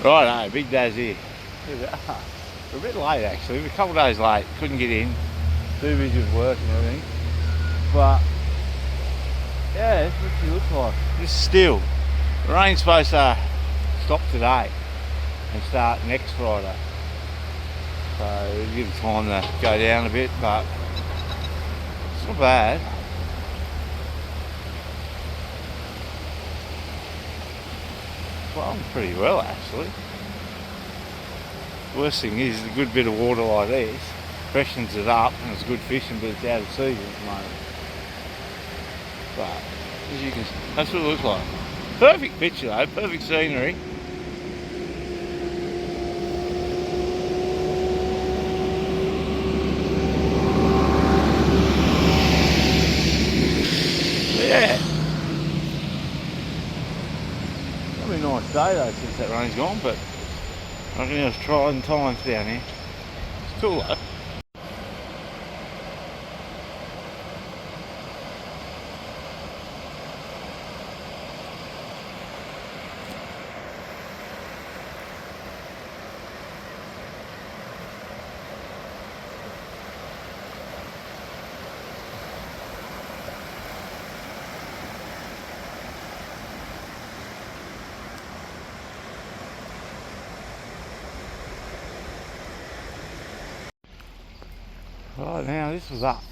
Right, Big Dazz here. We're a bit late actually, we're a couple of days late, couldn't get in, too busy with work and everything. But yeah, that's what she looks like. Just still. The rain's supposed to stop today and start next Friday. So it'll give it time to go down a bit, but it's not bad. Well, pretty well actually. The worst thing is a good bit of water like this freshens it up and it's good fishing, but it's out of season at the moment. But as you can see, that's what it looks like. Perfect picture though, perfect scenery. Yeah. It'll be a nice day though since that rain's gone, but I reckon it was trying times down here. It's cool though. Right now, this is up.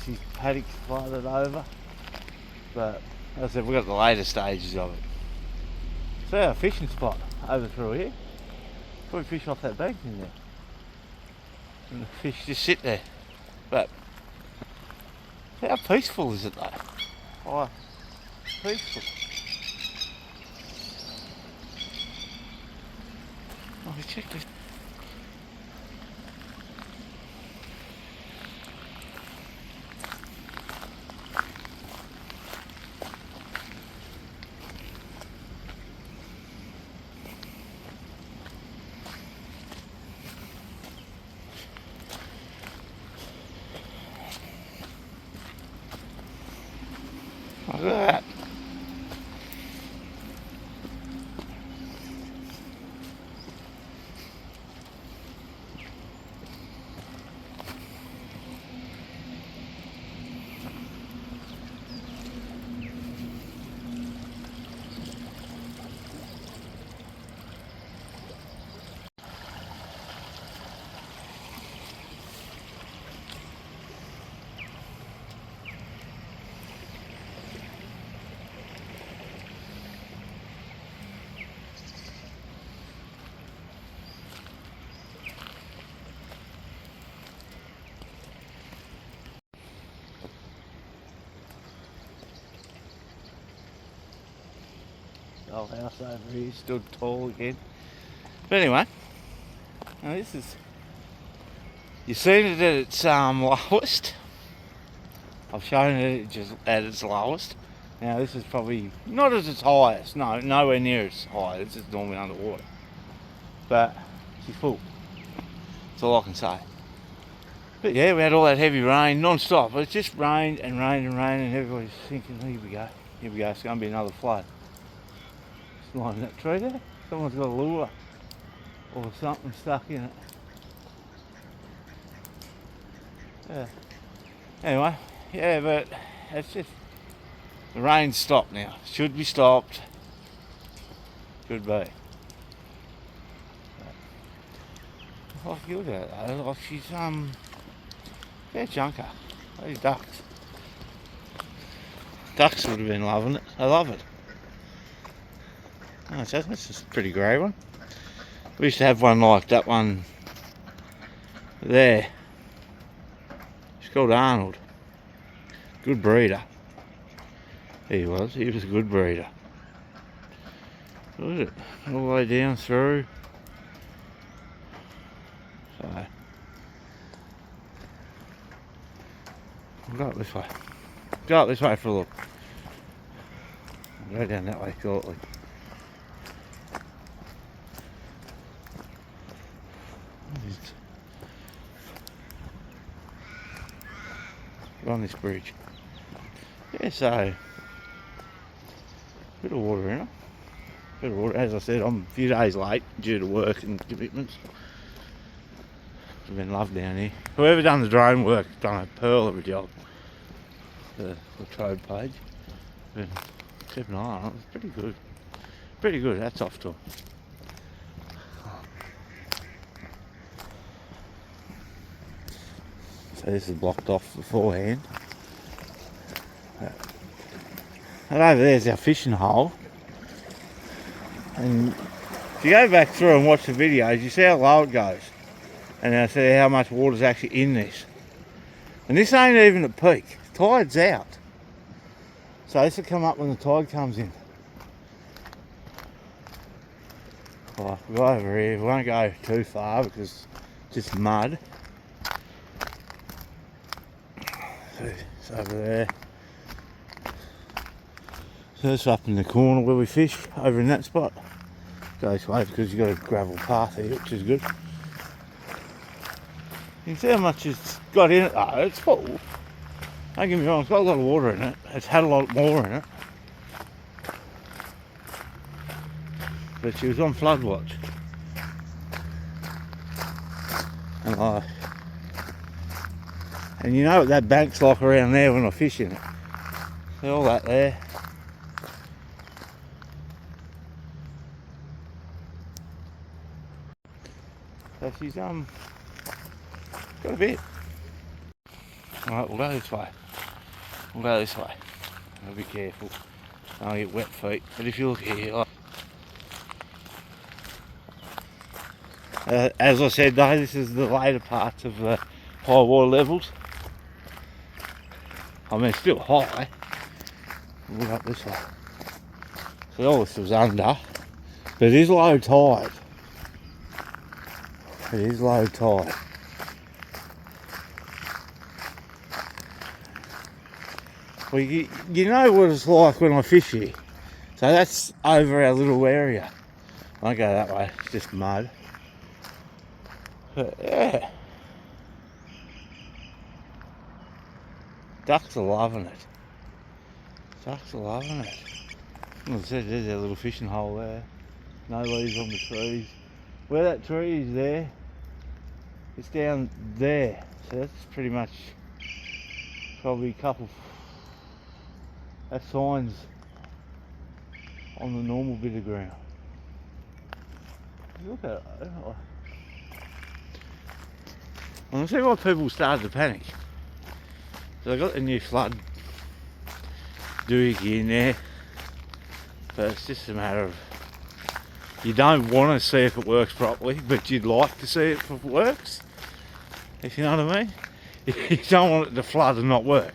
She's paddock flooded over, but as I said, we've got the later stages of it. So our fishing spot over through here. Probably fish off that bank in there, and the fish just sit there. But how peaceful is it though? Oh, peaceful. Oh, check this. Look at that. Old house over here stood tall again. But anyway, now this is, you've seen it at its lowest. I've shown it just at its lowest. Now this is probably not at its highest, no, nowhere near its high. This is normally underwater. But she's full. That's all I can say. But yeah, we had all that heavy rain non-stop. It just rained and rained and rained, and everybody's thinking, here we go, it's going to be another flood. Behind that tree there, someone's got a lure or something stuck in it. Yeah. Anyway, yeah, but it's just, the rain's stopped now. Should be stopped. Should be. Oh, look at that though. Like she's yeah, junker. These ducks. Ducks would have been loving it. I love it. Oh, it's just a pretty grey one. We used to have one like that one there. He's called Arnold. Good breeder. He was a good breeder. Look at it, all the way down through. So, we'll go up this way. Go up this way for a look. I'll go down that way shortly. On this bridge. Yeah, so bit of water in it. Bit of water. As I said, I'm a few days late due to work and commitments. It's been lovely down here. Whoever done the drone work done a pearl of a job. The Latrobe page. But keep an eye on it. It's pretty good. Pretty good. That's off to them. So this is blocked off beforehand. And over there's our fishing hole. And if you go back through and watch the videos, you see how low it goes. And I see how much water's actually in this. And this ain't even at peak. Tide's out. So this will come up when the tide comes in. Right, we'll go over here. We won't go too far because it's just mud. It's over there. So it's up in the corner where we fish, over in that spot. Go this way because you've got a gravel path here, which is good. You can see how much it's got in it though. It's full. Don't get me wrong, it's got a lot of water in it. It's had a lot more in it. But she was on flood watch. And you know what that bank's like around there when I fish in it. See all that there. So she's got a bit. Alright, we'll go this way. We'll go this way. I'll be careful. I'll get wet feet. But if you look here, as I said though, this is the later parts of the high water levels. I mean, it's still high. We'll look up this way. So all this was under, but it is low tide. It is low tide. Well, you know what it's like when I fish here. So that's over our little area. I won't go that way, it's just mud. But yeah. Ducks are loving it. Ducks are loving it. As I said, there's our little fishing hole there. No leaves on the trees. Where that tree is there, it's down there. So that's pretty much probably a couple. That signs on the normal bit of ground. Look at it. I can see why people started to panic. So they got the new flood doohickey in there, but it's just a matter of you don't want to see if it works properly, but you'd like to see if it works. If you know what I mean. You don't want it to flood and not work,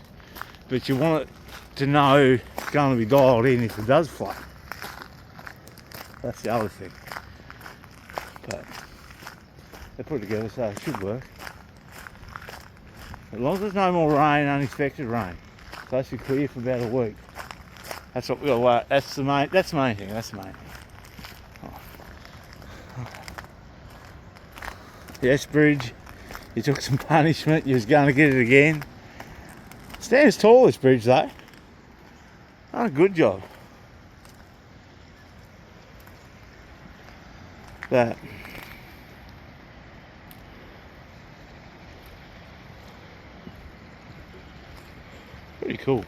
but you want it to know it's going to be dialed in if it does flood. That's the other thing. But they put it together so it should work. As long as there's no more rain, unexpected rain. It's supposed to be clear for about a week. That's what we've got to wait. That's the main thing. That's the main thing. Oh. Yes, bridge. You took some punishment. You was going to get it again. Stands tall, this bridge though. Done a good job. But pretty cool.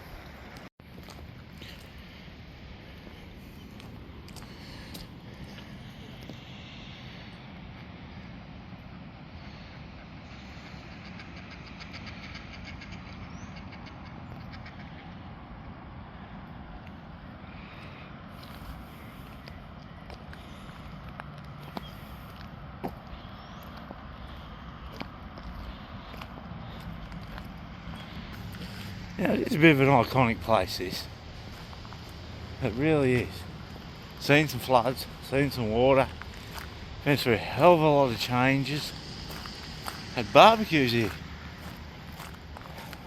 Yeah, it's a bit of an iconic place, this. It really is. Seen some floods, seen some water, been through a hell of a lot of changes. Had barbecues here.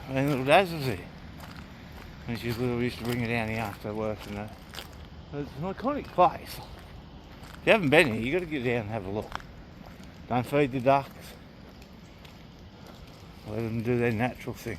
And Little Dazz was here. When she was little, we used to bring her down here after work and that. But it's an iconic place. If you haven't been here, you got to get down and have a look. Don't feed the ducks. Let them do their natural thing.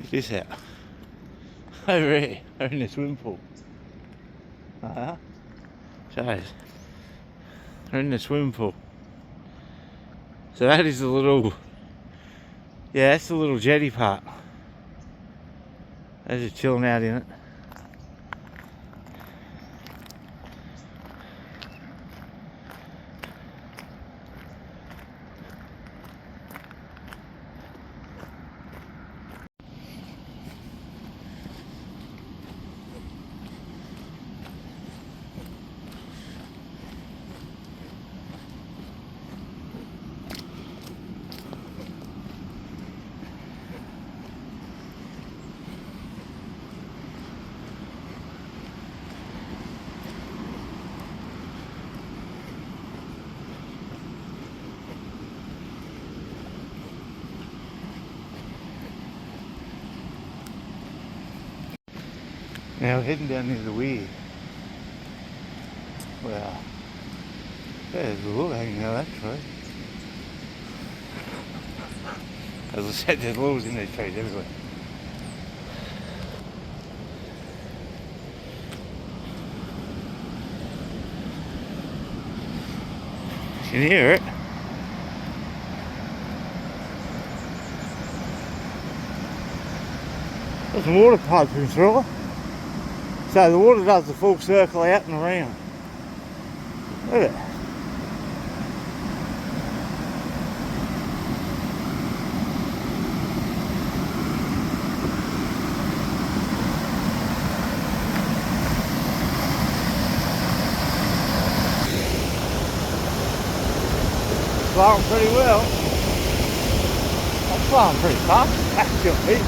Check this out. Over here, they're in the swimming pool. Shows. They're in the swimming pool. So that is the little, yeah, that's the little jetty part. They're just chilling out in it. Now we're heading down near the weir. Wow. There's a lure hanging out of that tree. As I said, there's lures in these trees everywhere. You can hear it. There's some water piping through it. So the water does the full circle out and around. Look at it. Flowing pretty well. I'm flowing pretty fast, actually.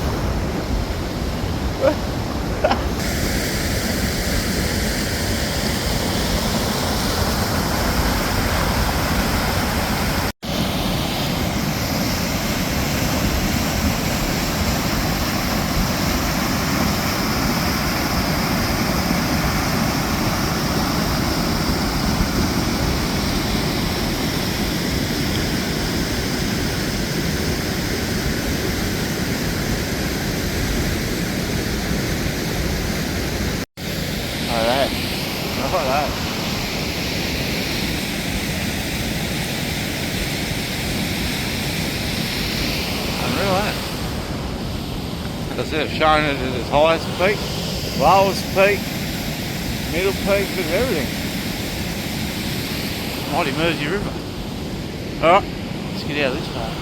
Alright. Unreal, ain't it? Because they've shown it at its highest peak, lowest peak, middle peak, bit of everything. Mighty Mersey River. Alright, let's get out of this part.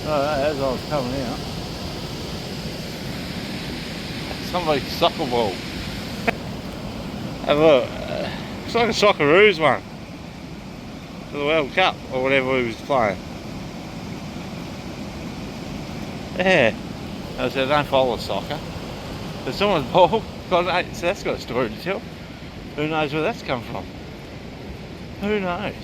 Alright, as I was coming out, somebody's soccer ball. Have a look. It's like a Socceroos one for the World Cup or whatever we was playing. Yeah. I said, I don't follow soccer. But someone's ball, God, so that's got a story to tell. Who knows where that's come from? Who knows?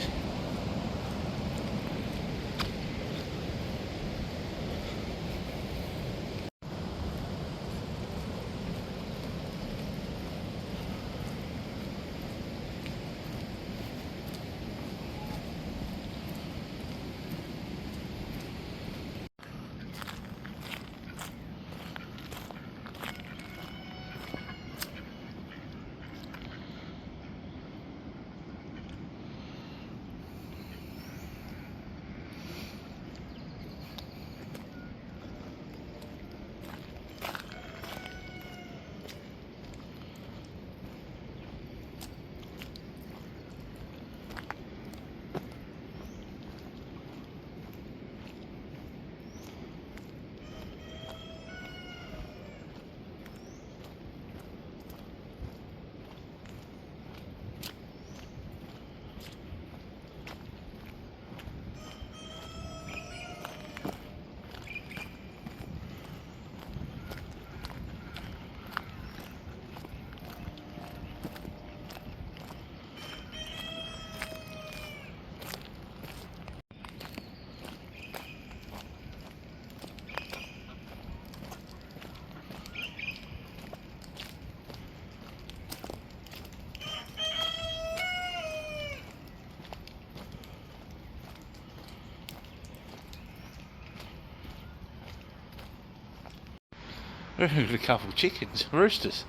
We've got a couple of chickens, roosters.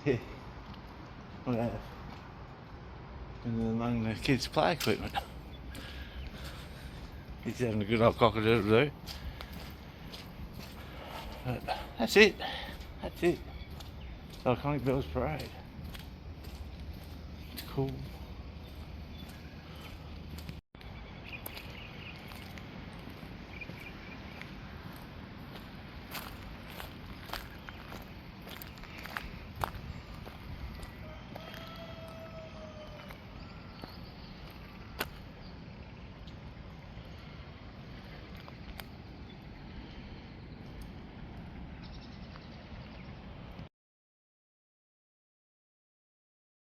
Yeah. Look at that. And then among the kids' play equipment. He's having a good old cock-a-doodle do. But that's it. That's it. Iconic Bells Parade. It's cool.